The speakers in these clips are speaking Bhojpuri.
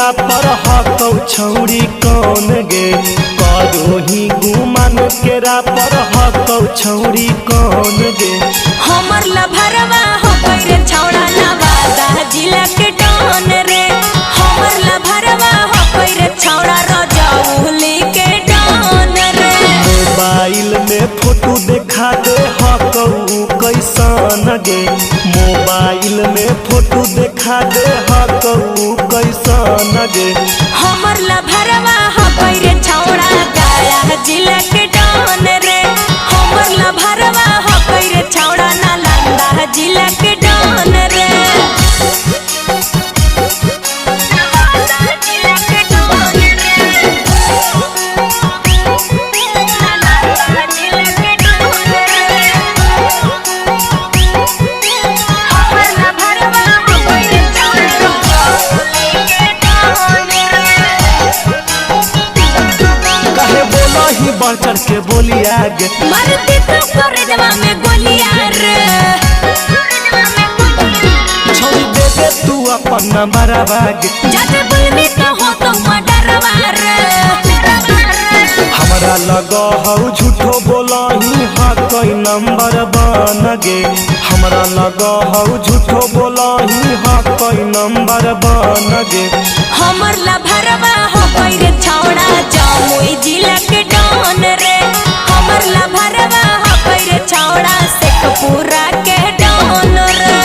केरा पर हकौ छौरी कौन गे करो ही गुमान केरा पर हकौ छौरी कौन गे। हमर लभरवा हो रे छौड़ा नवादा जिला के डॉन रे। हमर लभरवा हो रे छौड़ा रजौली के डॉन रे। मोबाइल में फोटो देखा दे हकौ कैसन गे मोबाइल में फोटो देखा दे हकौ कैसन गे। हमर लभरवा हो रे छौड़ा गया जिला के डॉन रे। हमर लभरवा हो रे छौड़ा नालंदा जिला के डॉन रे। बढ़ चढ़ के बोलिया गे मरती तो कोरेजवा में गोलियां रे। छोड़ दे दे तू अपन नंबरवा गे जाते बुलमी तो हो तो मडरवा रे। हमरा लगा हौ झूठो बोलही हा कोई नंबर बन गे। हमरा लगा हौ झूठो बोलही हा कोई नंबर बन गे। हमर लभरवा हो रे छौड़ा जमुई जिला के डॉन रे। हमर लभरवा हो रे छौड़ा शेखपुरा के डॉन रे।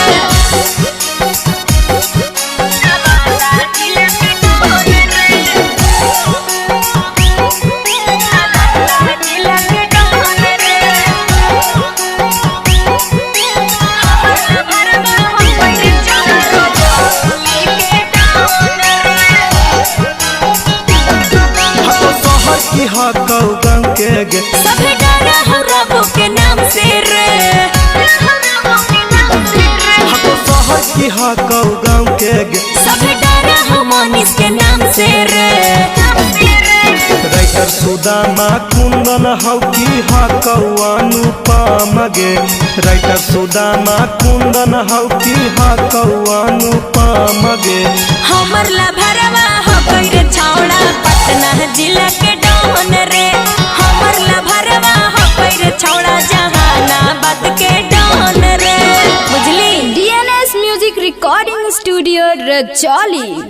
हकौ गाँव के गे सभी डरा हो रबो के नाम से रे। हको शहर की हकौ गाँव के गे सभी डरा हो मनीष के नाम से रे। राइटर सुदामा कुंदन हौ की हकौ अनुपम गे। राइटर सुदामा कुंदन हौ की हकौ अनुपम गे। हमर लभरवा हो रे छौड़ा पटना जिला के डॉन रे। हमर लभरवा हो रे छौड़ा जहानाबाद के डॉन रे। बुझली। DNS music recording studio Rajauli.